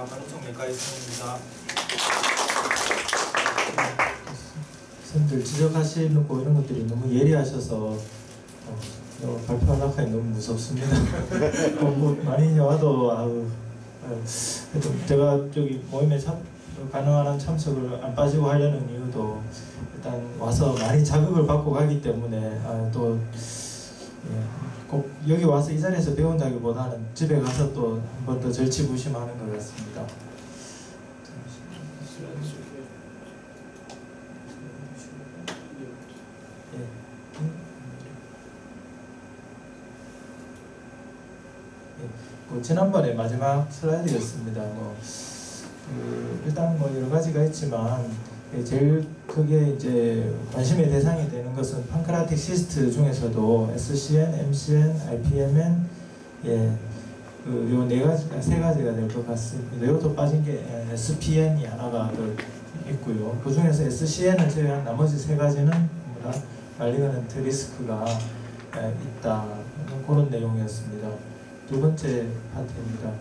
한쪽 메카니즘입니다. 선생님들 지적하시는 거 이런 것들이 너무 예리하셔서 발표하려고 하니 너무 무섭습니다. 뭐 많이 와도 제가 저기 모임에 가능한 한 참석을 안 빠지고 하려는 이유도 일단 와서 많이 자극을 받고 가기 때문에 꼭 여기 와서 이 자리에서 배운다기보다는 집에 가서 또 한 번 더 절치부심하는 것 같습니다. 지난번에 마지막 슬라이드였습니다. 일단 여러 가지가 있지만 제일 크게 이제 관심의 대상이 되는 것은 판크라틱 시스트 중에서도 SCN, MCN, IPMN, 요 세 가지가 될 것 같습니다. 이것도 빠진 게 SPN이 하나가 더 있고요. 그 중에서 SCN을 제외한 나머지 세 가지는 말리그넌트 리스크가 있다. 그런 내용이었습니다. 두 번째 파트입니다.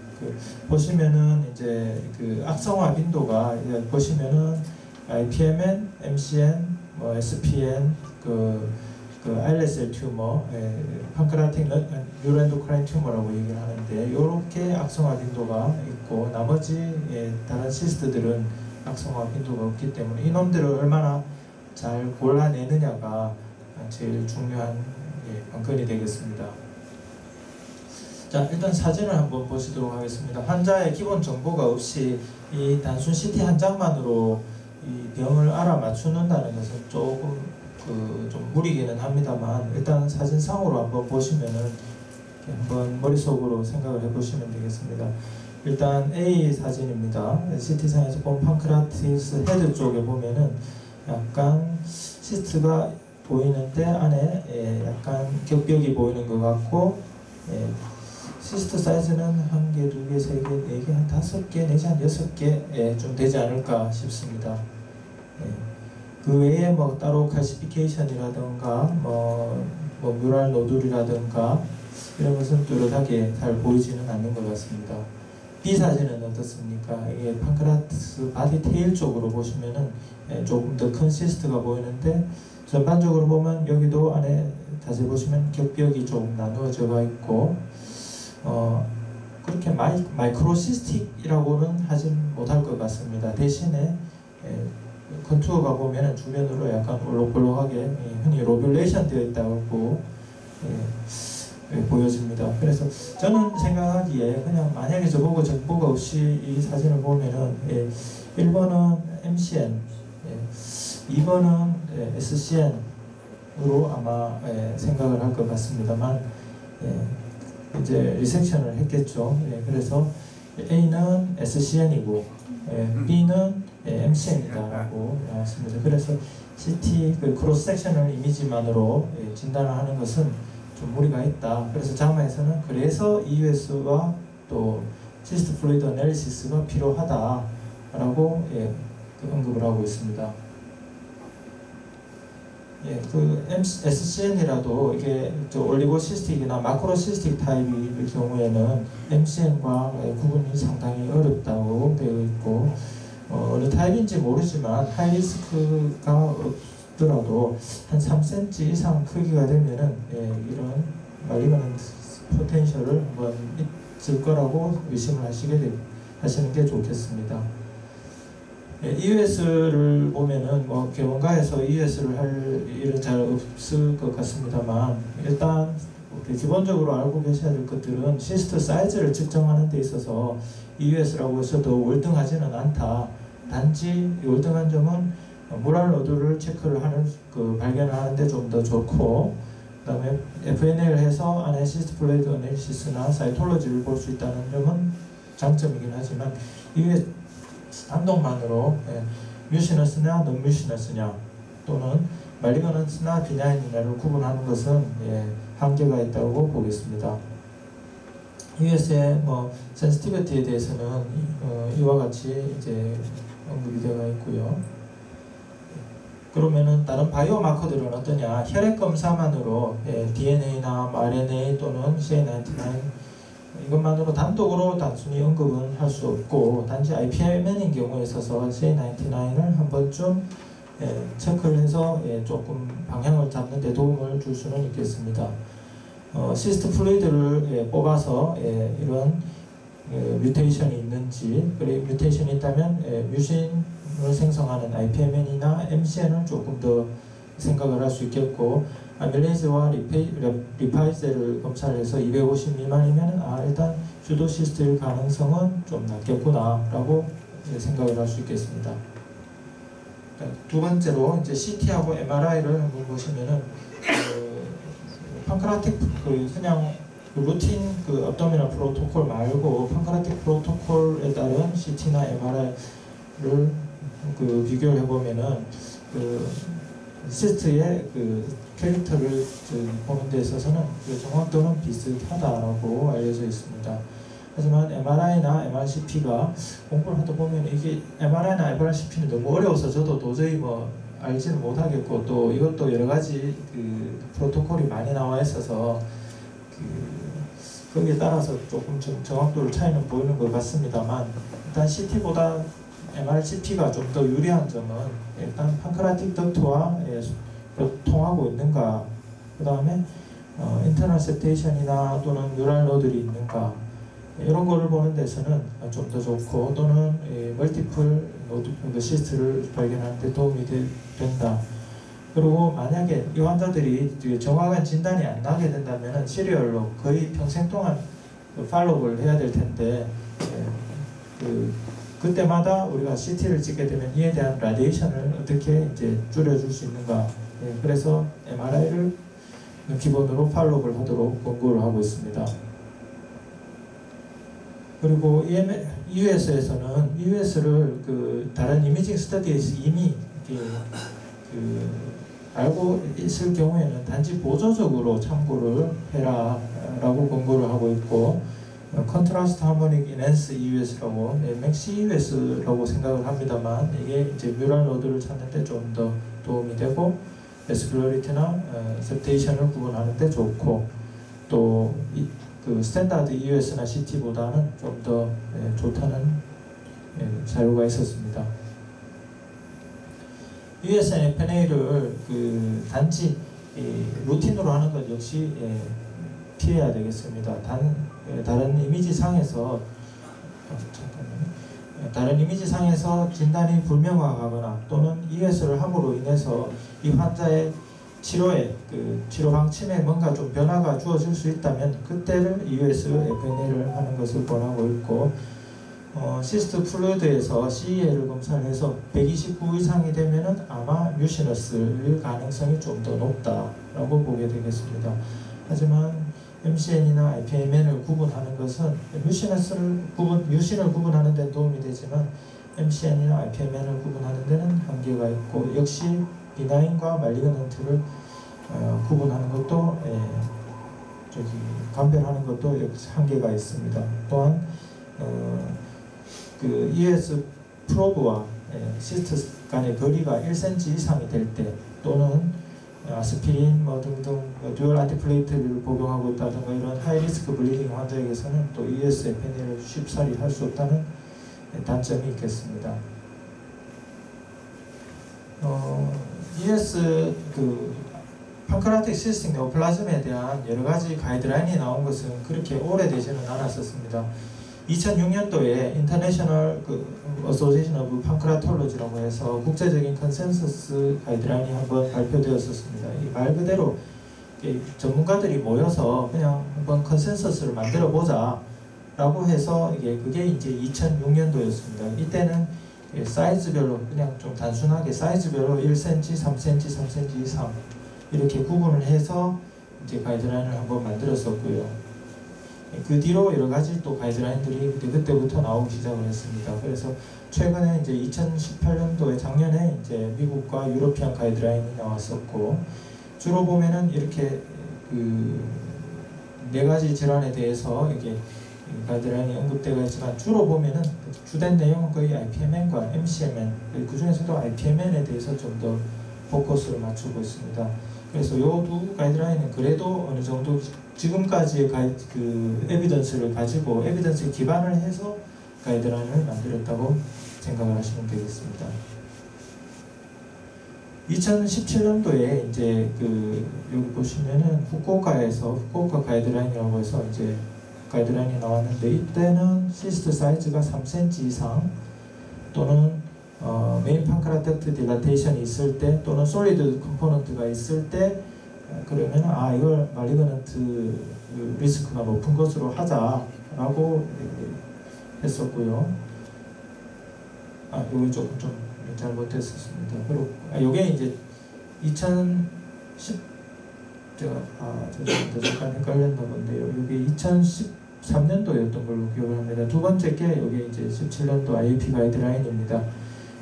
보시면은 이제 악성화 빈도가 보시면은 IPMN, MCN, SPN, 아일렛셀 튜머, 판크라틱 뉴로엔도크라인 튜머라고 얘기를 하는데 이렇게 악성화 빈도가 있고 나머지 다른 시스트들은 악성화 빈도가 없기 때문에 이놈들을 얼마나 잘 골라내느냐가 제일 중요한 관건이 되겠습니다. 자, 일단 사진을 한번 보시도록 하겠습니다. 환자의 기본 정보가 없이 이 단순 CT 한 장만으로 이 병을 알아맞추는다는 것은 조금 좀 무리기는 합니다만 일단 사진상으로 한번 보시면은 한번 머릿속으로 생각을 해보시면 되겠습니다. 일단 A 사진입니다. CT상에서 본 판크라티스 헤드 쪽에 보면은 약간 시스트가 보이는데 안에 약간 겹벽이 보이는 것 같고 시스트 사이즈는 1개, 2개, 3개, 4개, 한 5개, 내지 한 6개 좀 되지 않을까 싶습니다. 그 외에 따로 칼시피케이션이라든가 뮤랄 노듈이라든가 이런 것은 뚜렷하게 잘 보이지는 않는 것 같습니다. B 사진은 어떻습니까? 이게 판크라티스 바디 테일 쪽으로 보시면은 조금 더 큰 시스트가 보이는데 전반적으로 보면 여기도 안에 자세히 보시면 겹벽이 좀 나누어져 있고 그렇게 마이크로시스틱이라고는 하진 못할 것 같습니다. 대신에 컨투어가 보면 주변으로 약간 올록볼록하게 흔히 로뷸레이션 되어 있다고 보여집니다. 그래서 저는 생각하기에 그냥 만약에 저보고 정보가 없이 이 사진을 보면은 1번은 MCN, 2번은 SCN으로 아마 생각을 할 것 같습니다.만 이제 리섹션을 했겠죠. 그래서 A는 SCN이고 B는 MCN이다라고 나왔습니다. 그래서 CT 크로스 섹셔널 이미지만으로 진단을 하는 것은 좀 무리가 있다. 그래서 자마에서는 그래서 EUS와 또 시스트 플루이드 애널리시스가 필요하다라고 언급을 하고 있습니다. SCN이라도 이게 올리고시스틱이나 마크로시스틱 타입일 경우에는 MCN과 구분이 상당히 어렵다고 되어 있고 어느 타입인지 모르지만 하이리스크가 없더라도 한 3cm 이상 크기가 되면은 이런 말리그넌트 포텐셜을 한번 있을 거라고 의심을 하시는 게 좋겠습니다. EUS를 보면은 개원가에서 EUS를 할 일은 잘 없을 것 같습니다만 일단 기본적으로 알고 계셔야 될 것들은 시스트 사이즈를 측정하는 데 있어서 EUS라고 해서도 월등하지는 않다. 단지 월등한 점은 뮤랄 노듈을 체크를 하는 발견을 하는데 좀 더 좋고 그다음에 FNA를 해서 안에 시스트 플루이드 애널리시스나 사이톨로지를 볼 수 있다는 점은 장점이긴 하지만 EUS 한동만으로 뮤시너스냐 non-뮤시너스냐 또는 말리그넌트나 비나인이냐를 구분하는 것은 한계가 있다고 보겠습니다. EUS의 센시티비티에 대해서는 이와 같이 이제 언급이 되어 있고요. 그러면은 다른 바이오 마커들은 어떠냐? 혈액 검사만으로 DNA나 RNA 또는 CA99 이것만으로 단독으로 단순히 언급은 할 수 없고 단지 IPMN인 경우에 있어서 J99을 한 번쯤 체크를 해서 조금 방향을 잡는 데 도움을 줄 수는 있겠습니다. 시스트 플루이드를 뽑아서 이런 뮤테이션이 있는지, 그리고 뮤테이션이 있다면 뮤신을 생성하는 IPMN이나 MCN을 조금 더 생각을 할 수 있겠고, 아밀레이즈와 리파이즈를 검사해서 250 미만이면 일단 슈도시스트일 가능성은 좀 낮겠구나 라고 생각을 할 수 있겠습니다. 두 번째로 이제 CT하고 MRI를 한번 보시면은 판크라틱 그냥 루틴 업도미널 프로토콜 말고 판크라틱 프로토콜에 따른 CT나 MRI를 비교를 해보면은 시스트의 캐릭터를 보는 데 있어서는 정확도는 비슷하다라고 알려져 있습니다. 하지만 MRI나 MRCP가 공부를 하다 보면 이게 MRI나 MRCP는 너무 어려워서 저도 도저히 알지는 못하겠고, 또 이것도 여러 가지 프로토콜이 많이 나와 있어서 거기에 따라서 조금 정확도를 차이는 보이는 것 같습니다만, 일단 CT보다 MRCP가 좀 더 유리한 점은 일단 판크라틱 덕트와 통하고 있는가, 그 다음에 인터널 세테이션이나 또는 뉴럴 노들이 있는가, 이런 거를 보는 데서는 좀 더 좋고, 또는 멀티플 노드 시스트를 발견하는 데 도움이 된다. 그리고 만약에 이 환자들이 정확한 진단이 안 나게 된다면 시리얼로 거의 평생 동안 팔로우를 해야 될 텐데, 그때마다 우리가 CT를 찍게 되면 이에 대한 라디에이션을 어떻게 이제 줄여줄 수 있는가, 그래서 MRI를 기본으로 팔로우를 하도록 권고를 하고 있습니다. 그리고 EUS에서는 EUS를 다른 이미징 스터디에서 이미 알고 있을 경우에는 단지 보조적으로 참고를 해라라고 권고를 하고 있고, 컨트라스트 하모닉 인핸스 EUS라고 맥시 EUS라고 생각을 합니다만, 이게 이제 뮤럴 노드를 찾는데 좀 더 도움이 되고, 베스큘러리티나 세테이션을 구분하는 데 좋고, 또 스탠다드 EUS나 CT보다는 좀 더 좋다는 자료가 있었습니다. USN FNA를 단지 루틴으로 하는 것 역시 피해야 되겠습니다. 다른 이미지상에서 진단이 불명확하거나 또는 EUS를 함으로 인해서 이 환자의 치료에 치료 방침에 뭔가 좀 변화가 주어질 수 있다면 그때를 EUS FNA를 하는 것을 권하고 있고, 시스트 플루이드에서 CEA를 검사를 해서 129 이상이 되면은 아마 뮤시너스일 가능성이 좀 더 높다라고 보게 되겠습니다. 하지만 MCN이나 IPMN을 구분하는 것은 뮤신을 구분하는 데는 도움이 되지만 MCN이나 IPMN을 구분하는 데는 한계가 있고, 역시 비나인과 말리그넌트를 구분하는 것도 감별하는 것도 역시 한계가 있습니다. 또한 ES 프로브와 시스트 간의 거리가 1cm 이상이 될 때, 또는 아스피린 등등 듀얼 안티플레이트를 복용하고 있다든가 이런 하이리스크 블리딩 환자에게서는 또 ES FNA를 쉽사리 할 수 없다는 단점이 있겠습니다. ES 판크라틱 시스틱 네오플라즘에 대한 여러 가지 가이드라인이 나온 것은 그렇게 오래되지는 않았었습니다. 2006년도에 인터내셔널 어소시에이션 오브 판크라톨로지라고 해서 국제적인 컨센서스 가이드라인이 한번 발표되었었습니다. 말 그대로 전문가들이 모여서 그냥 한번 컨센서스를 만들어 보자 라고 해서 그게 이제 2006년도였습니다. 이때는 사이즈별로 그냥 좀 단순하게 사이즈별로 1cm, 3cm, 3cm 이상 이렇게 구분을 해서 이제 가이드라인을 한번 만들었었고요. 그 뒤로 여러 가지 또 가이드라인들이 그때부터 나오기 시작을 했습니다. 그래서 최근에 이제 2018년도에 작년에 이제 미국과 유로피안 가이드라인이 나왔었고, 주로 보면은 이렇게 네 가지 질환에 대해서 이게 가이드라인이 언급되어 있지만, 주로 보면은 주된 내용은 거의 IPMN과 MCMN, 그 중에서도 IPMN에 대해서 좀 더 포커스를 맞추고 있습니다. 그래서 요 두 가이드라인은 그래도 어느 정도 지금까지의 그 에비던스를 가지고 에비던스에 기반을 해서 가이드라인을 만들었다고 생각을 하시면 되겠습니다. 2017년도에 이제 그 여기 보시면은 후쿠오카에서 후쿠오카 가이드라인이라고 해서 이제 가이드라인이 나왔는데, 이때는 시스트 사이즈가 3cm 이상 또는 메인 판크라텍트 딜라테이션이 있을 때 또는 솔리드 컴포넌트가 있을 때 그러면 이걸 말리그넌트 리스크가 높은 것으로 하자라고 했었고요. 여기 조금 좀 잘못했었습니다. 그리고 이게 이제 2010 잠깐 헷갈렸나 본데요. 이게 2013년도였던 걸로 기억을 합니다. 두 번째 게 여기 이제 17년도 IAP 가이드라인입니다.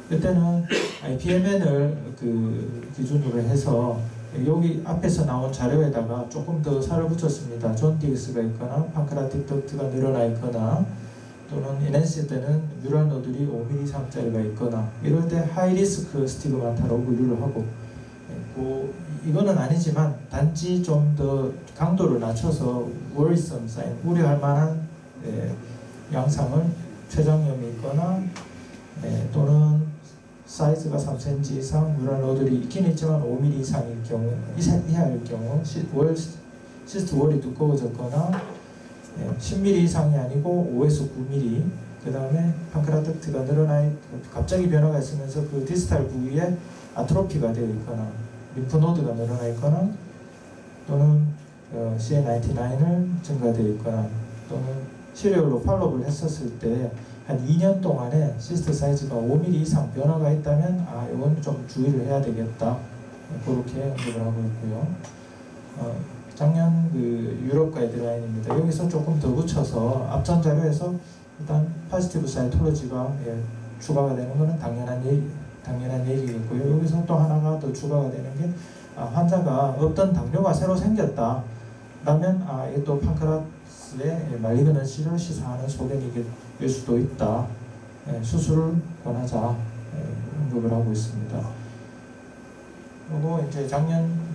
그때는 IPMN을 그 기준으로 해서 여기 앞에서 나온 자료에다가 조금 더 살을 붙였습니다. 존 딕스가 있거나 판크라틱 덕트가 늘어나 있거나 또는 NNC 때는 뉴럴 노들이 5mm 이상짜리가 있거나 이럴 때 하이리스크 스티그마타라고 분류를 하고, 이거는 아니지만 단지 좀 더 강도를 낮춰서 worrisome sign, 우려할 만한 양상을 췌장염이 있거나 또는 사이즈가 3cm 이상 뉴럴 노들이 있긴 있지만 5mm 이상일 경우, 이하일 경우, 시스트 월이 두꺼워졌거나 10mm 이상이 아니고 5에서 9mm, 그 다음에 판크라텍트가 늘어나 갑자기 변화가 있으면서 그 디스탈 부위에 아트로피가 되어 있거나 림프노드가 늘어나 있거나 또는 CA99을 증가되어 있거나 또는 시리얼로 팔로업을 했었을 때 한 2년 동안에 시스트 사이즈가 5mm 이상 변화가 있다면 이건 좀 주의를 해야 되겠다, 그렇게 언급을 하고 있고요. 작년 그 유럽 가이드라인입니다. 여기서 조금 더 붙여서 앞전 자료에서 일단 파지티브 사이톨로지가 추가가 되는 것은 당연한 얘기겠고요. 여기서 또 하나가 더 추가가 되는 게 환자가 없던 당뇨가 새로 생겼다 라면 이게 또 판크라스의 말리그넌시를 시사하는 소견일 수도 있다. 수술을 권하자 언급을 하고 있습니다. 그리고 이제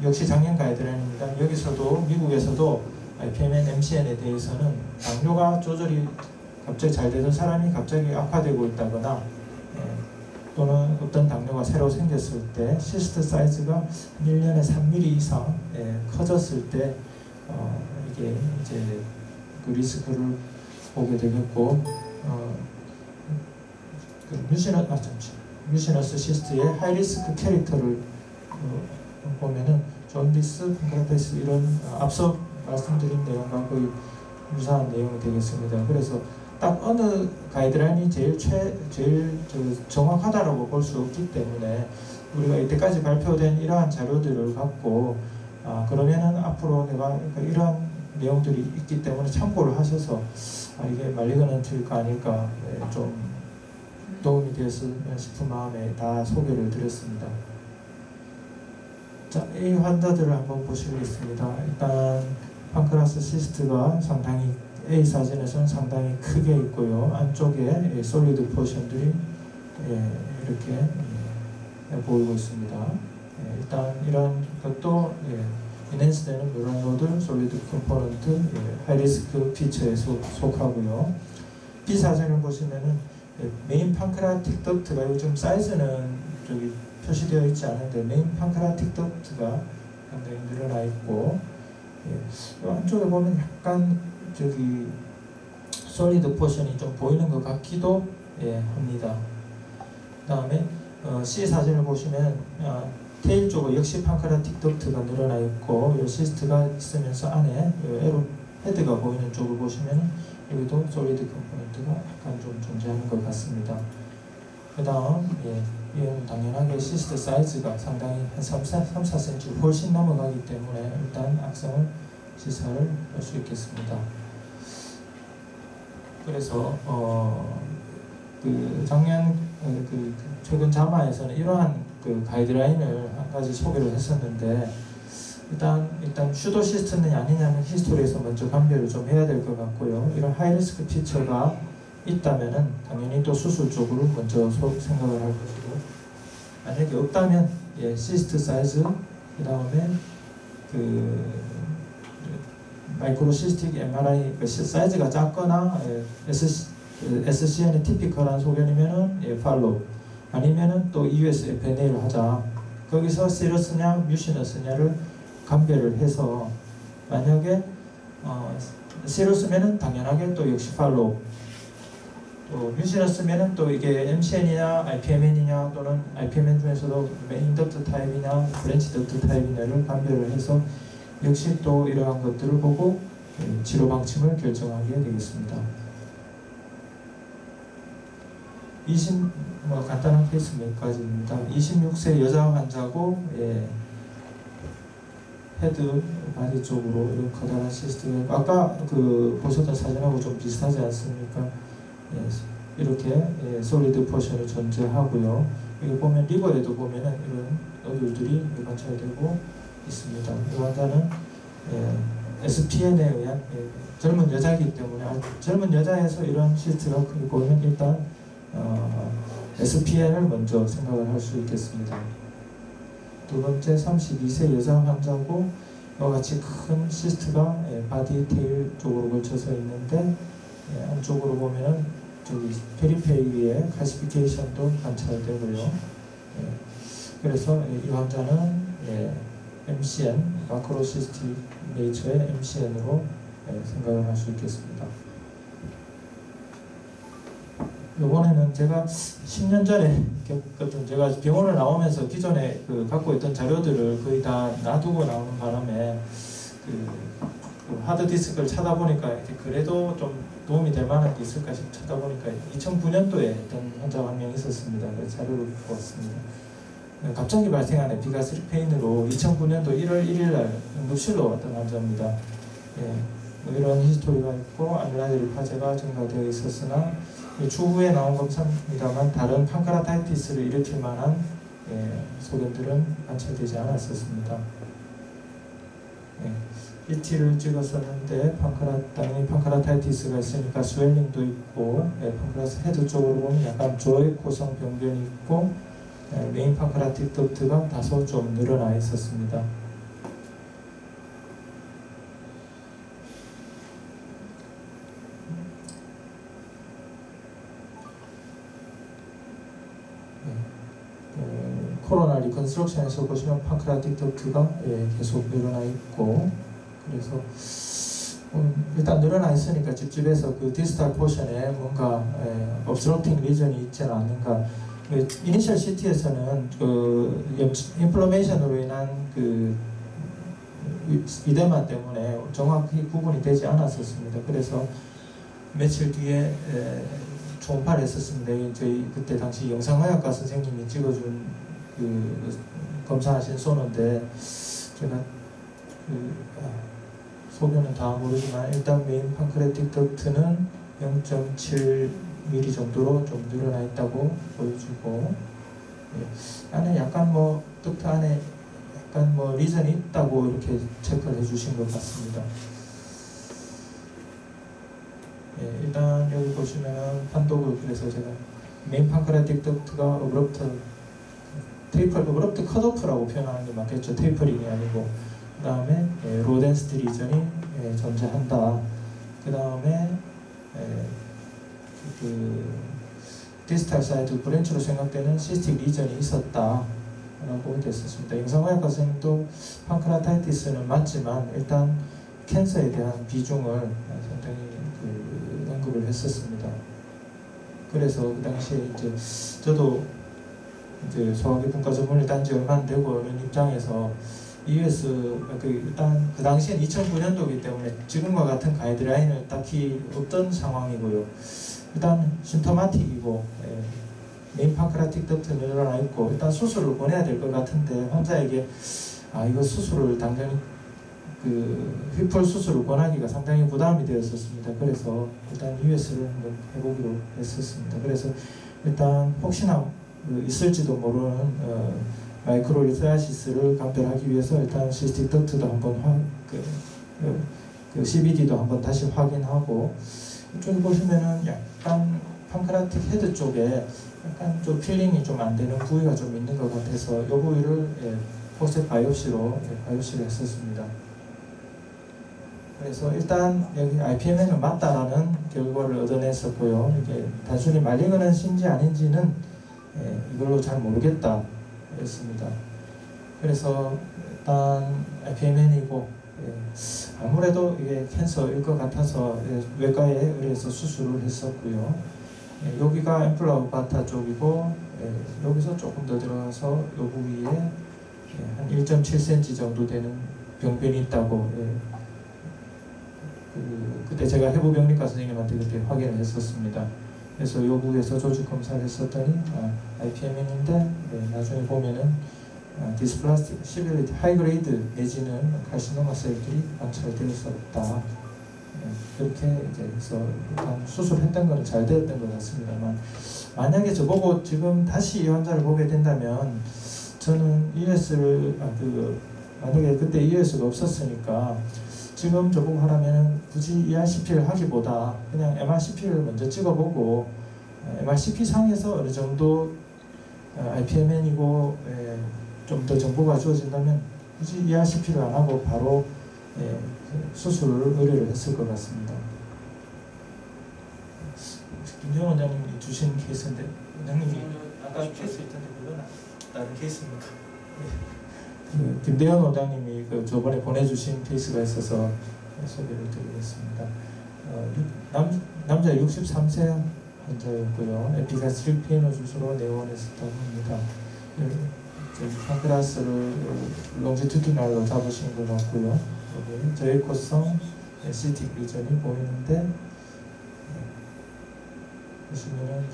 역시 작년 가이드라인입니다. 여기서도 미국에서도 IPMN, MCN에 대해서는 당뇨가 조절이 갑자기 잘 되던 사람이 갑자기 악화되고 있다거나 또는 어떤 당뇨가 새로 생겼을 때 시스트 사이즈가 1년에 3mm 이상 커졌을 때 이게 이제 그 리스크를 보게 되겠고, 뮤시너스 시스트의 하이리스크 캐릭터를 보면은 존디스, 판크라테스 이런 앞서 말씀드린 내용과 거의 유사한 내용이 되겠습니다. 그래서 딱 어느 가이드라인이 제일 정확하다라고 볼 수 없기 때문에 우리가 이때까지 발표된 이러한 자료들을 갖고 그러면은 앞으로 내가 이러한 내용들이 있기 때문에 참고를 하셔서 이게 말리그넌트일까 아닐까 좀 도움이 되었으면 싶은 마음에 다 소개를 드렸습니다. 자, 이 환자들을 한번 보시겠습니다. 일단 판크라스 시스트가 상당히 A 사진에서는 상당히 크게 있고요. 안쪽에 솔리드 포션들이 이렇게 보이고 있습니다. 일단 이런 것도 인핸스되는 뉴럴 노드, 솔리드 컴포넌트, 하이리스크 피처에 속하고요. B 사진을 보시면은 메인 판크라틱 덕트가 요즘 사이즈는 저기 표시되어 있지 않은데 메인 판크라틱 덕트가 상당히 늘어나 있고, 이 안쪽에 보면 약간 저기 솔리드 포션이 좀 보이는 것 같기도 합니다. 그 다음에 C 사진을 보시면 테일 쪽은 역시 판크라틱 덕트가 늘어나 있고 이 시스트가 있으면서 안에 에로 헤드가 보이는 쪽을 보시면 여기도 솔리드 컴포넌트가 약간 좀 존재하는 것 같습니다. 그 다음 이건 당연하게 시스트 사이즈가 상당히 한 3-4cm 훨씬 넘어가기 때문에 일단 악성을 시사를 할 수 있겠습니다. 그래서 그 작년 최근 자마에서는 이러한 그 가이드라인을 한 가지 소개를 했었는데, 일단 슈도 시스트는 아니냐는 히스토리에서 먼저 감별을 좀 해야 될 것 같고요. 이런 하이리스크 피처가 있다면은 당연히 또 수술 쪽으로 먼저 생각을 할 것이고, 만약에 없다면 시스트 사이즈, 그 다음에 그 마이크로시스틱 MRI 사이즈가 작거나 SCN의 티피컬한 소견이면은 팔로우, 아니면은 또 EUS FNA를 하자. 거기서 시러스냐 뮤시너스냐를 감별을 해서 만약에 시러스면은 당연하게 또 역시 팔로우, 또 뮤시너스면은 또 이게 MCN이냐 IPMN이냐 또는 IPMN 중에서도 메인 덕트 타입이냐 브랜치 덕트 타입이냐를 감별을 해서 역시 또 이러한 것들을 보고 치료 방침을 결정하게 되겠습니다. 간단한 케이스 몇 가지입니다. 26세 여자 환자고, 헤드 바디 쪽으로 이런 커다란 시스템, 아까 그 보셨던 사진하고 좀 비슷하지 않습니까? 이렇게 솔리드 포션이 존재하고요. 여기 보면 리버에도 보면은 이런 어류들이 관찰되고 있습니다. 이 환자는 SPN에 의한 젊은 여자이기 때문에 젊은 여자에서 이런 시스트가 보이면 일단 SPN을 먼저 생각을 할 수 있겠습니다. 두 번째 32세 여자 환자고, 이와 같이 큰 시스트가 바디 테일 쪽으로 걸쳐서 있는데, 안쪽으로 보면은 저기 페리페리에 칼시피케이션도 관찰되고요. 그래서 이 환자는 MCN, 마크로시스틱 네이처의 MCN으로 생각을 할 수 있겠습니다. 이번에는 제가 10년 전에 겪었던, 제가 병원을 나오면서 기존에 갖고 있던 자료들을 거의 다 놔두고 나오는 바람에 그 하드디스크를 찾아보니까 그래도 좀 도움이 될 만한 게 있을까 싶어 찾아보니까 2009년도에 어떤 환자가 한 명 있었습니다. 그래서 자료를 보았습니다. 갑자기 발생한 에피가스릭 페인으로 2009년도 1월 1일 날 응급실로 왔던 환자입니다. 이런 히스토리가 있고 아밀라제릭 화제가 증가되어 있었으나 추후에 나온 검사입니다만 다른 판크라타이티스를 일으킬 만한 소견들은 관찰되지 않았었습니다. CT를 찍었었는데 당연히 판크라타이티스가 있으니까 스웰링도 있고, 판크라스 헤드 쪽으로 보면 약간 조액호성 병변이 있고, 메인 판크라틱 덕트가 다소 좀 늘어나 있었습니다. 코로나 리컨스트럭션에서 보시면 판크라틱 덕트가 계속 늘어나 있고, 그래서 일단 늘어나 있으니까 집집에서 그 디스탈 포션에 뭔가 obstructing 리전이 있지는 않는가. 이니셜 CT에서는 그 인플로메이션으로 인한 그 이데마 때문에 정확히 구분이 되지 않았었습니다. 그래서 며칠 뒤에 초음파를 했었습니다. 저희 그때 당시 영상의학과 선생님이 찍어준 그 검사하신 소노인데, 제가 소견은 다 모르지만 일단 메인 판크레틱 덕트는 0.7mm 정도로 좀 늘어나 있다고 보여주고, 안에 약간 덕트 안에 약간 리전이 있다고 이렇게 체크를 해주신 것 같습니다. 일단 여기 보시면은 판독을, 그래서 제가 메인 판크레틱 덕트가 어브럽트 컷오프라고 표현하는 게 맞겠죠. 테이퍼링이 아니고. 그 다음에 로 덴시티 리전이 존재한다. 그 다음에 그 디스탈 사이드 브랜치로 생각되는 시스틱 리전이 있었다 라고 됐었습니다. 영상의학과 선생님도 판크라타이티스는 맞지만 일단 캔서에 대한 비중을 상당히 언급을 했었습니다. 그래서 그 당시에 저도 소화기분과 전문의 딴지 얼마 안 되고 이런 입장에서 EUS 일단 그 당시엔 2009년도이기 때문에 지금과 같은 가이드라인은 딱히 없던 상황이고요. 일단 심토마틱이고 메인 판크라틱 덕트 늘어나 있고 일단 수술을 보내야 될 것 같은데 환자에게 이거 수술을 당장히 휘폴 수술을 권하기가 상당히 부담이 되었었습니다. 그래서 일단 EUS를 한번 해보기로 했었습니다. 그래서 일단 혹시나 있을지도 모르는 마이크로리스아시스를 감별하기 위해서 일단 시스틱 덕트도 한번 CBD도 한번 다시 확인하고, 이쪽에 보시면은 약간 판크라틱 헤드 쪽에 약간 좀 필링이 좀 안 되는 부위가 좀 있는 것 같아서 이 부위를 포셉 바이옵시로 바이옵시를 했었습니다. 그래서 일단 여기 IPMN은 맞다라는 결과를 얻어냈었고요. 이게 단순히 말리그넌신지 아닌지는 이걸로 잘 모르겠다 했습니다. 그래서 일단 IPMN이고 아무래도 이게 캔서일 것 같아서 외과에 의해서 수술을 했었고요. 여기가 앰플라바타 쪽이고 여기서 조금 더 들어가서 요 부위에 한 1.7cm 정도 되는 병변이 있다고 그때 제가 해부병리과 선생님한테 그때 확인을 했었습니다. 그래서 이 부위에서 조직 검사를 했었더니 IPMN인데 나중에 보면은 디스플라스틱 시빌리티 하이그레이드 내지는 칼시노마 셀들이 관찰되었었다. 그렇게 이제 해서 일단 수술했던 건 잘 되었던 것 같습니다만, 만약에 저보고 지금 다시 이 환자를 보게 된다면 저는 ES를 만약에 그때 ES가 없었으니까 지금 저보고 하라면 굳이 ERCP를 하기보다 그냥 MRCP를 먼저 찍어보고 MRCP 상에서 어느 정도 IPMN이고 좀 더 정보가 주어진다면 굳이 ERCP를 안 하고 바로 수술을 의뢰를 했을 것 같습니다. 김재원 원장님이 주신 케이스인데, 원장님이 아까 케이스 있던데 그건 다른 케이스입니까? 김대현 원장님이 저번에 보내주신 케이스가 있어서 소개를 드리겠습니다. 남자 63세 환자였고요. 에피가스트릭 페인을 주소로 내원했었다고 합니다. 판크라스를 롱지튜디널로 잡으신 것 같고요. 여기 저해코성 에시틱 리전이 보이는데 보시면은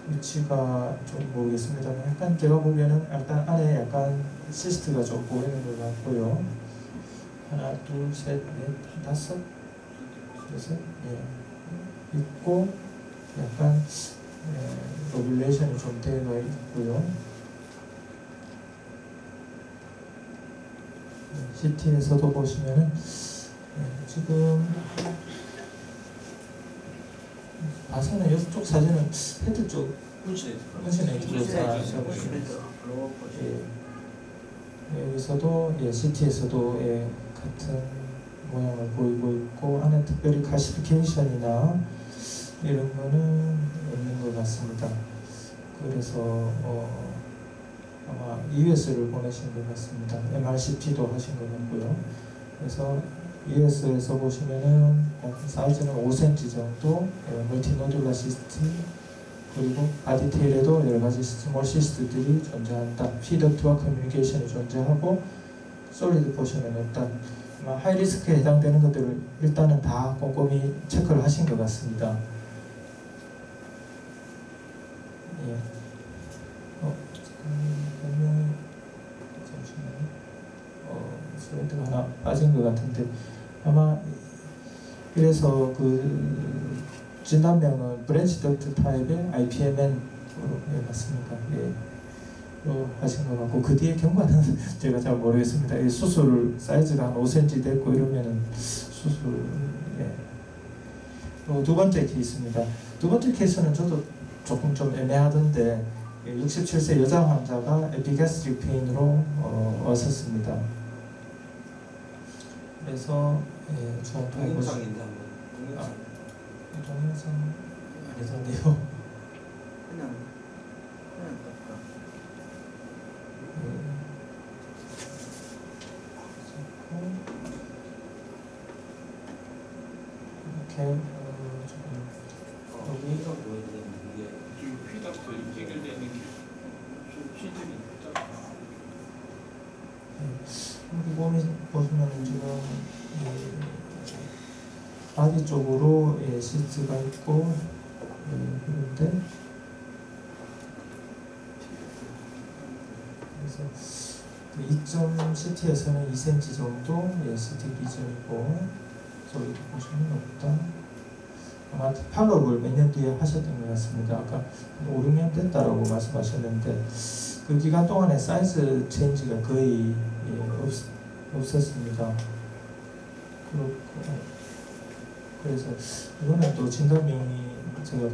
위치가 좀 모르겠습니다만 약간 제가 보기에는 약간 안에 약간 시스트가 좀 보이는 것 같고요. 하나, 둘, 셋, 넷, 다섯, 여섯, 있고 약간 로뷸레이션이 좀 되어 있고요. CT에서도 보시면은 지금 봐서는 이쪽 사진은 헤드 쪽 훈신에 들어서 여기서도 CT에서도 같은 모양을 보이고 있고 안에 특별히 칼시피케이션이나 이런 거는 없는 것 같습니다. 그래서 아마 ES를 보내신 것 같습니다. MRCP도 하신 것 같고요. 그래서 ES에서 보시면은 사이즈는 5cm 정도, 멀티노듈라 시스트, 그리고 바디 테일에도 여러 가지 스몰 시스트들이 존재한다. 피덕트와 커뮤니케이션이 존재하고 솔리드 포션은 없다. 아마 하이 리스크에 해당되는 것들을 일단은 다 꼼꼼히 체크를 하신 것 같습니다. 슬라이드가 하나 빠진 것 같은데 아마 그래서 그 진단명은 브랜치 덕트 타입의 IPMN으로 맞습니까? 하신 것 같고 그 뒤에 경과는 제가 잘 모르겠습니다. 이 수술 사이즈가 한 5cm 됐고 이러면은 수술 두 번째 케이스입니다. 두 번째 케이스는 저도 조금 좀 애매하던데 67세 여자 환자가 에피가스트릭 페인으로 왔었습니다. 그래서 동영상인데 한번 동영상 아니던데요. 그냥 떴다. 이렇게 여기 이게 지금 휘닥터 연결되는 게 시즌이 여기 보시면 지금 바디 쪽으로 시트가 있고 그런데 그래서 그 2.CT에서는 2cm 정도 CT 기준이고 저기 보시면 없다. 아마 팝업을 몇 년 뒤에 하셨던 것 같습니다. 아까 5, 6년 됐다라고 말씀하셨는데 그 기간 동안에 사이즈 체인지가 거의 없었습니다. 그렇고 그래서 이거는 또 진단명이 제가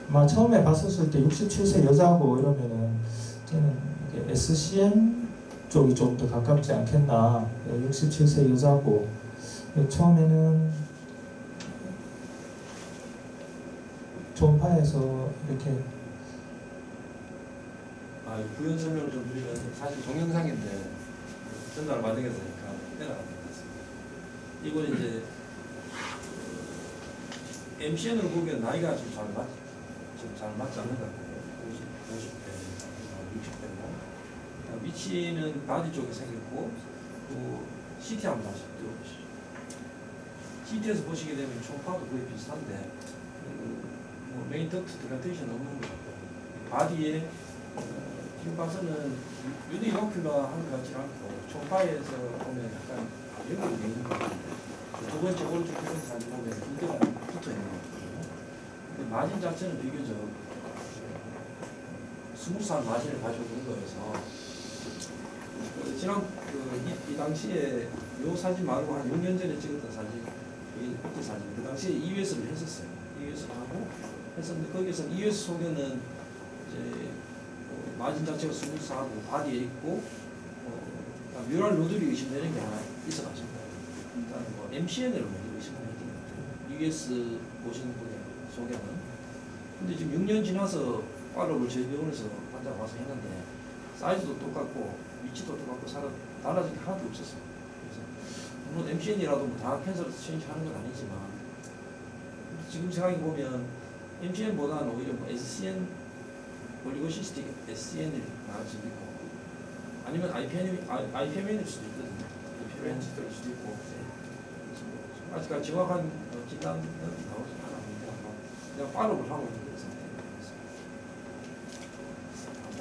아마 처음에 봤었을 때 67세 여자고 이러면은 저는 SCM 쪽이 좀 더 가깝지 않겠나. 67세 여자고 처음에는 초음파에서 이렇게 부연 설명을 좀 드리면 사실 동영상인데 전달 과정에서니까 내려가는 것 같습니다. 이건 이제 MCN으로 보면 나이가 좀 잘 맞지 않는 것 같아요. 50대, 60대고 위치는 바디 쪽에 생겼고 또 CT 한번 다시 띄워보시죠. CT에서 보시게 되면 초음파도 거의 비슷한데 뭐 메인 덕트 디라테이션 없는 것 같고 바디에 지금 봐서는 유니버큘러한 것 같지 않고 초음파에서 보면 약간 연결이 있는 것 같아요. 두 번째 오른쪽 표정 사진 보면 두개가 붙어 있는 것 같거든요. 근데 마진 자체는 비교적 스무스한 마진을 가지고 있는 거여서 지난 이 당시에 이 사진 말고 한 6년 전에 찍었던 사진, 이 사진 그 당시에 EUS를 했었어요. EUS를 하고 했었는데 거기서 EUS 소견은 이제 마진 자체가 스무스하고 바디에 있고 뮤랄 노들이 의심되는 게 하나 있어가지고 일단 뭐 MCN을 먼저 의심을 했던 것 같아요. EUS 보시는 분의 소견은. 근데 지금 6년 지나서 팔로우를 저희 병원에서 환자가 와서 했는데 사이즈도 똑같고 위치도 똑같고 달라진 게 하나도 없었어요. 그래서 물론 MCN이라도 뭐 다 캔서를 체인지 하는 건 아니지만 지금 생각해 보면 MCN보다는 오히려 뭐 SCN 올리고시스틱 SCN이 나을 수도 있고 아니면 IPMN일 수도 있거든요. IPMN일 수도 있고 아직까지 정확한 진단은 나오지 않았는데 그냥 팔로우를 하고 있는 상태입니다.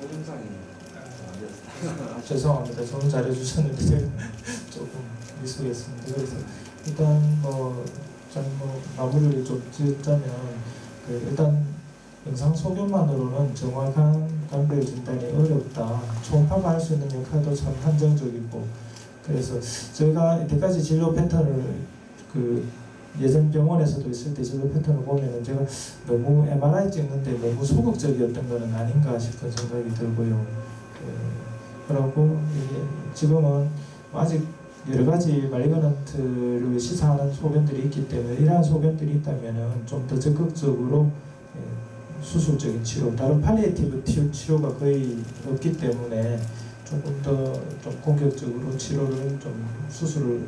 동영상이 안 됐습니다. 죄송합니다. 좋은 자료 주셨는데 제가 조금 미수했습니다. 그래서 일단 뭐 마무리를 좀 짓자면 일단 영상 소견만으로는 정확한 감별 진단이 어렵다. 초음파가 할 수 있는 역할도 참 한정적이고 그래서 저희가 이때까지 진료 패턴을 예전 병원에서도 있을 때 진료 패턴을 보면은 제가 너무 MRI 찍는데 너무 소극적이었던 것은 아닌가 싶은 생각이 들고요. 그리고 지금은 아직 여러 가지 말그넌트를 시사하는 소견들이 있기 때문에 이러한 소견들이 있다면은 좀 더 적극적으로 수술적인 치료, 다른 팔리에이티브 치료가 거의 없기 때문에 조금 더 좀 공격적으로 치료를 좀 수술을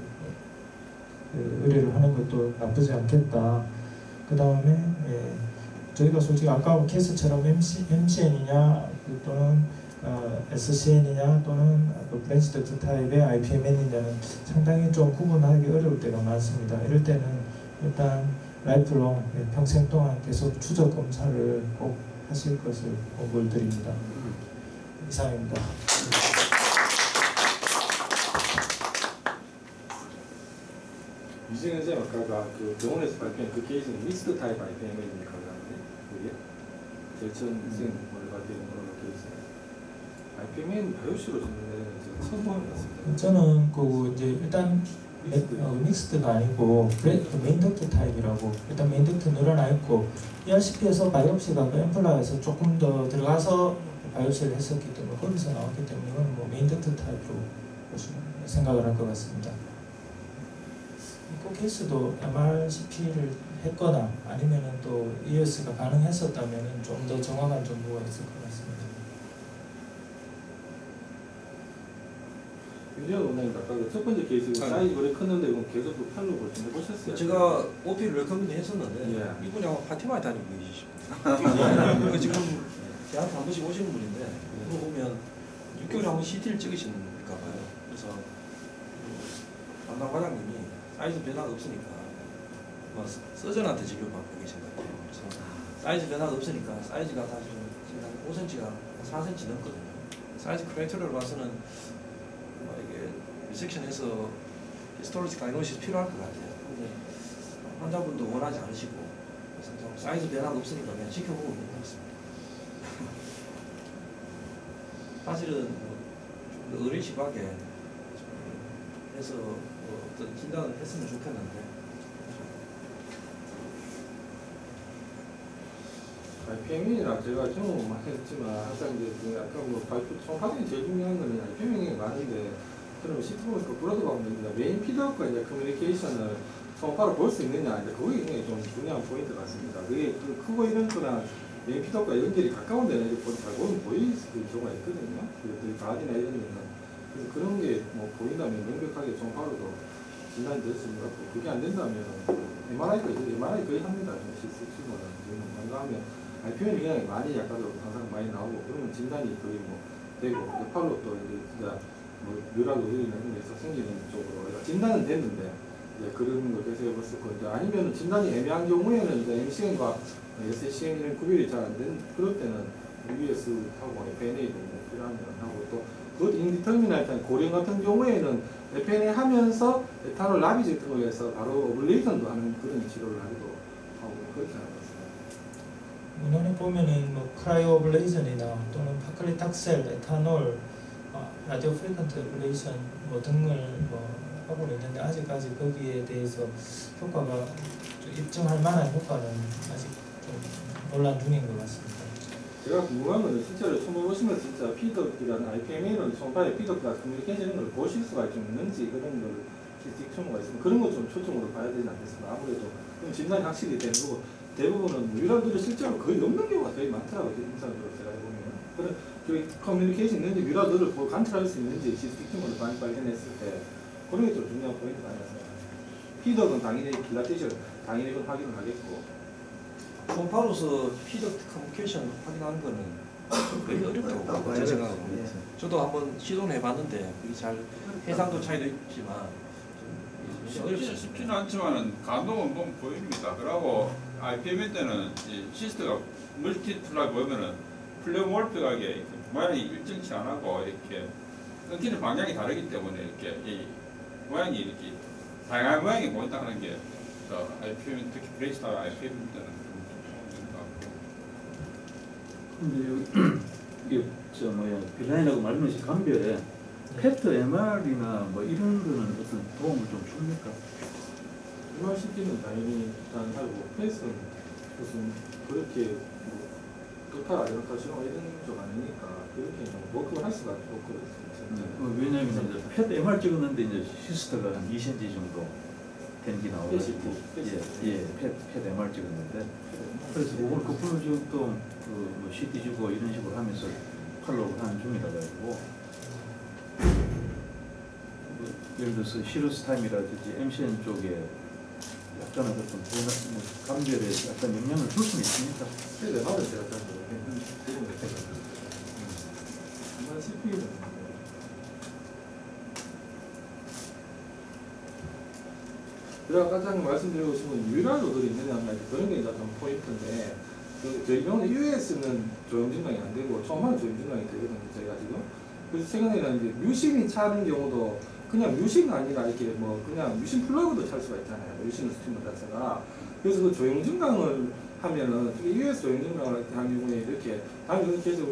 의뢰를 하는 것도 나쁘지 않겠다. 그 다음에 저희가 솔직히 아까 케이스처럼 MCN이냐 또는 SCN이냐 또는 브랜치 덕트 타입의 IPMN이냐는 상당히 좀 구분하기 어려울 때가 많습니다. 이럴 때는 일단 라이프롱 평생 동안 계속 추적 검사를 꼭 하실 것을 권고를 드립니다. 이상입니다. 유진은 선생님 아까 병원에서 발표한 그 케이스는 믹스드 타입 IPMN이니까 그러는데 그게 제일 처음 선생님 발표한 그런 케이스. IPMN 바이오시로 듣는 데는 제가 처음 보는 것 같습니다. 저는 이제 일단 믹스드가 아니고 메인 덕트 타입이라고 일단 메인 덕트 늘어나 있고 ERCP에서 바이옵시가 앰플라에서 조금 더 들어가서 바이옵시를 했었기 때문에 거기서 나왔기 때문에 이건 뭐 메인 덕트 타입으로 생각을 할 것 같습니다. 그 케이스도 MRCP를 했거나 아니면은 또 EOS가 가능했었다면은 좀 더 정확한 정보가 있을 것 같습니다. 윤재현 원장님 아까 첫 번째 케이스 사이즈 그래 컸는데 이건 계속 팔로 볼좀 해보셨어요? 제가 OP를 레커멘드 했었는데 이분이 아마 파티마에 다니고 계시십니다. 지금 저한테 한 번씩 오시는 분인데 그거 보면 6개월에 한 번 CT를 찍으시는가 봐요. 그래서 담당 과장님이 사이즈 변화가 없으니까 서전한테 진료받고 계신 것 같아요. 그래서 사이즈 변화가 없으니까 사이즈가 다시 지금 한 5cm가 4cm 넘거든요. 사이즈 크라이테리아로 봐서는 이게 리섹션해서 히스토리틱 다이그노시스 필요할 것 같아요. 근데 환자분도 원하지 않으시고 그래서 좀 사이즈 변화가 없으니까 그냥 지켜보고 있는 것 같습니다. 사실은 좀 어리시하게 해서 어떤 진단을 했으면 좋겠는데 IPM이나 제가 경험 많이 했지만 항상 이제 그 아까 뭐 발표 총파생이 제일 중요한 거는 IPM이 많은데 저는 시트보면서 브로드가 없는데 메인 피드업과 이제 커뮤니케이션을 총파로 볼 수 있느냐 이제 그게 굉장히 좀 중요한 포인트 같습니다. 그게 그 크고 이런 거랑 메인 피드업과 연결이 가까운 데는 이제 잘 보면 보일 경우가 있거든요. 그 가디나 이런 데는 그래서 그런 게 뭐 보인다면 명백하게 총파로도 진단이 될 수 있는 것 같고 그게 안 된다면 MRI가 이제 MRI 거의 합니다. 시스템은 뭔가하면 IPM이 그냥 많이 약간도 항상 많이 나오고 그러면 진단이 거의 뭐 되고 뇌파로 또 이제 진짜 뭐 뇌락 노즐이나 이런 게 생기는 쪽으로 진단은 됐는데 이제 그런 거 계속 해볼 수 있고 이제 아니면 진단이 애매한 경우에는 이제 MCN과 SCN이랑 구별이 잘 안 된 그럴 때는 UBS하고 FNA도 뭐 필요하면 하고 또 그것도 인디터미널 고령 같은 경우에는 FNA 하면서 에탄올 라비즈 같은 걸 해서 바로 오블레이션도 하는 그런 치료를 하기도 하고 그렇게 하는 것 같습니다. 문헌에 보면은 뭐 크라이오블레이션이나 또는 파클리탁셀, 에탄올, 라디오 프리퀀트 에블레이션 뭐 등을 뭐 하고 있는데 아직까지 거기에 대해서 효과가 좀 입증할 만한 효과는 아직 좀 논란 중인 것 같습니다. 제가 궁금한 거는 실제로 처음 보시면 진짜 피드업이라는 IPMA는 총파의 피드업과 커뮤니케이션을 보실 수가 좀 있는지 그런 걸 직청가 있으면 그런 것 좀 초점으로 봐야 되지 않겠습니까? 아무래도 그럼 진단이 확실히 되는 거고 대부분은 뮤랄들이 실제로 거의 없는 경우가 되게 많더라고요. 임상적으로 제가 해보면 그런 저희 커뮤니케이션 있는지 뮤랄들을 관찰할 수 있는지 시스템으로 많이 발견했을 때 그런 게 좀 중요한 포인트가 아니었어요. 피드업은 당연히 길라테이션 당연히 그건 확인을 하겠고 총파로서 피드업 커뮤니케이션 확인하는 거는 거의 어렵다고 봐요. 제 생각으로. 저도 한번 시도는 해봤는데 그게 잘 해상도 차이도 있지만 쉽지는 않지만은 감동은 보면 보입니다. 그러고 IPM 때는 이 시스트가 멀티플라이 보면은 플레오몰픽하게 모양이 일정치 안 하고 이렇게 끊기는 방향이 다르기 때문에 이렇게 이 모양이 이렇게 다양한 모양이 보인다는 게 IPM 특히 브레이스타 IPM 때는 근데 여기 이게 저 뭐야 빌라인하고 말문시 감별에 PET MR이나 뭐 이런 거는 어떤 도움을 좀 줍니까? MRCP는 당연히 일단 하고 패스는 무슨 그렇게 뭐 토탈 아르바타 실험 이런 쪽 아니니까 그렇게 뭐 그걸 할 수가 없고 왜냐면 이제 PET MR 찍었는데 이제 시스터가 한 2cm 정도 되는 게 나와가지고 PET MR 찍었는데 그래서 그걸 거꾸로 지금 또뭐 CT 주고 이런 식으로 하면서 팔로우를 하는 중이라 가지고 뭐 예를 들어서 시러스 타임이라든지 MCN 쪽에 약간의 어떤 뭐 감별에 약간 영향을 줄 수는 있습니까? 그래 맞아요. 제가 잘 모르겠는데 MRCP는 제가 가장 말씀드리고 싶은 유일한 노들이 있느냐 그런 게 이제 좀 포인트인데 저희 병원에 US는 조영 증강이 안 되고 처음에는 조영 증강이 되거든요. 저희가 지금 그래서 최근에는 이제 뮤신이 차는 경우도 그냥 뮤신이 아니라 이렇게 뭐 그냥 뮤신 플러그도 찰 수가 있잖아요. 뮤신 스티머 자체가 그래서 그 조영 증강을 하면은 US 조영 증강을 하는 경우에 이렇게 다른 그런 케이스로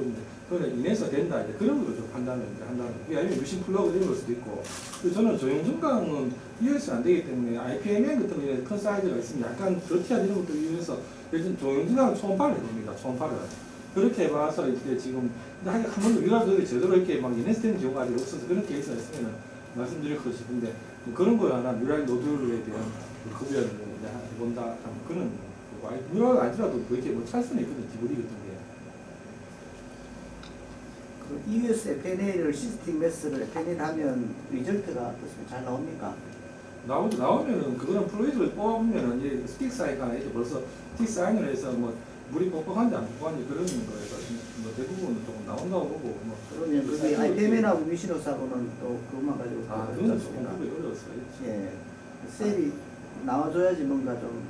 그걸 인해서 된다 이제 그런 걸로 좀 판단을 이제 한다는 거예요. 아니면 뮤신 플러그 이런 걸 수도 있고 그래서 저는 조영 증강은 US 안 되기 때문에 IPMN 같은 경우에 큰 사이즈가 있으면 약간 더티한 이런 것도 이용해서 요즘 조영 증강은 초음파를 해봅니다. 초음파를 그렇게 해봐서 이제 지금 한 번도 유라들이 제대로 이렇게 막 인해서 되는 경우가 아직 없어서 그런 케이스가 있으면 말씀드리고 싶은데 뭐 그런 거 하나 뮤랄 노드에 대한 구별을 이제 해본다 그런 뮤랄 아니라도 그렇게 뭐 찰 수는 있거든요. 디브리 같은 게. 그 EUS FNA를 시스템 매스를 FNA를 하면 리절트가 어떻습니까? 잘 나옵니까? 나오면은 그거는 플루이드를 뽑아보면은 이제 스틱 사이가 이제 벌써 스틱 사인을 해서 뭐 물이 뻑뻑한지 안 뻑뻑한지 그런 거에서 뭐 대부분은 조금 나온다고 보고 뭐 그러면 그게 IPMN하고 뮤시노스하고는 또 그것만 가지고 그건 조금 구분이 어려웠어요. 예, 셀이 나와줘야지 뭔가 좀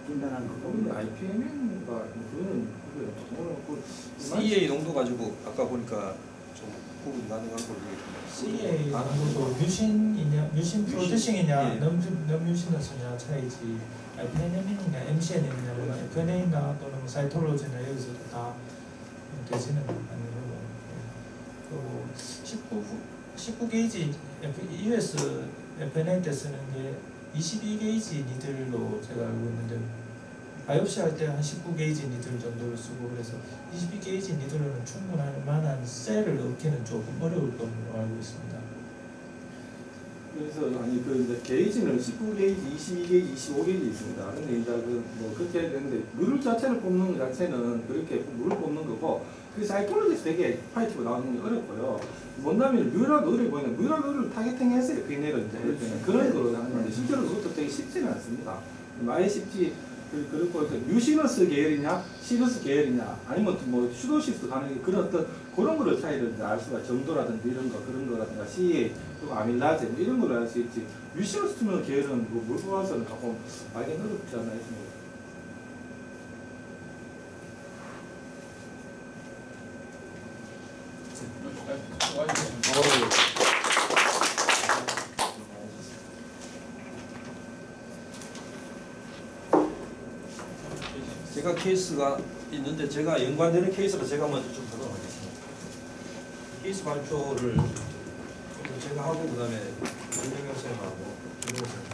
진단하는 거. 근데 IPMN가 그거는 오늘 CA 농도 가지고 아까 보니까 좀 구분이 가능한 걸로 CA 농도도 뮤신 프로듀싱이냐 예. 넘뮤시너스냐 차이지 IPNM이냐 MCN이냐 뭐 FNA나 또는 사이톨로지나 여기서도 다 되지는 않는 거고 19 게이지 US FNA 때 쓰는 게 22 게이지 니들로 제가 알고 있는데 바이옵시 할 때 한 19게이지 니들 정도를 쓰고 그래서 22게이지 니들로는 충분할 만한 셀을 얻기는 조금 어려울 걸로 알고 있습니다. 그래서 아니 그 이제 게이지는 19게이지, 22게이지, 25게이지 있습니다. 근데 이제 그 뭐 그렇게 되는데 물 자체를 뽑는 것 자체는 그렇게 물을 뽑는 거고 그 사이클로지에서 되게 파이티브 나오는 게 어렵고요. 원담이 뮤라도 어려 보이는 뮤라도를 타겟팅해서 FNL을 이제 이렇게 그런 거로 하는 건데 실제로 그것도 되게 쉽지는 않습니다. 많이 쉽지. 그리고 뮤시너스 계열이냐, 시너스 계열이냐, 아니면 뭐 슈도시스 가는 그런 어떤 그런 거를 차이를 알 수가 정도라든지 이런 거 그런 거라든가 CA 그리고 아밀라제 뭐 이런 걸로 알 수 있지. 뮤시너스 계열은 뭐 물 뽑아서는 조금 알기 어렵지 않나 했습니다. 제가 케이스가 있는데 제가 연관되는 케이스로 제가 먼저 좀 하도록 하겠습니다. 케이스 발표를 제가 하고 그다음에 윤영경 선생님하고